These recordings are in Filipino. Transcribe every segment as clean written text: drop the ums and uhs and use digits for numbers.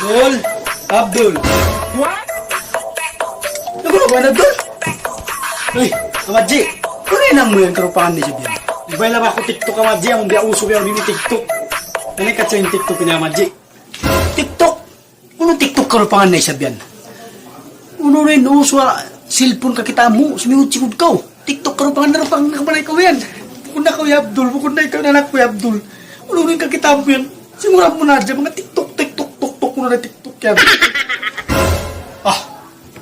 Abdul! Abdul! What? Nagulo ba na, Abdul? Uy, Kamadji! Kunin mo yung karupangan ni Sibian. Di ba lang ako TikTok, Kamadji? Ang biya uso biya ni TikTok. Ano ka sa yung TikTok niya, Kamadji? TikTok? Ano TikTok karupangan ni Sibian? Ano rin uso cellphone ka kita mo, sumingod-singod ka. TikTok karupangan na pang kabalay ko yan. Bukod na ko yung Abdul, bukod na ikaw na anak ko yung Abdul. Ano rin ka kita mo yan? Simulan mo na dyan, mga TikTok mo na TikTok yan.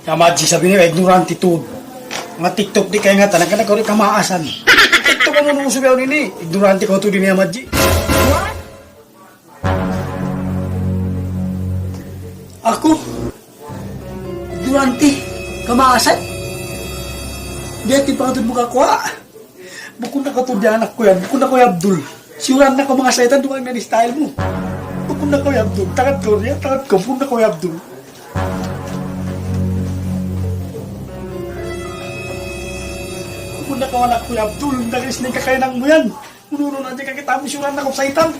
Kamadji, sabi niya, ignorantitude. Mga TikTok di kaya nga talaga na rin kamaasan. TikTok mo nung uso biyaw nini. Ignoranti ko ito din niya, Kamadji. What? Ako? Ignoranti? Kamaasan? Di ati pa ka ito makakuha. Bukod na ka ito di anak ko yan. Bukod na ko yung Abdul. Siuran na ko mga saitan, duwag na ni style mo. Bukod na ko yung Abdul. Takad ko niya, takad ko. Bukod na ko yung Abdul. Bukod na ko anak ko yung Abdul. Nagis na yung kakainang mo yan. Munuro na dyan kakita mo siuran na ko saitan.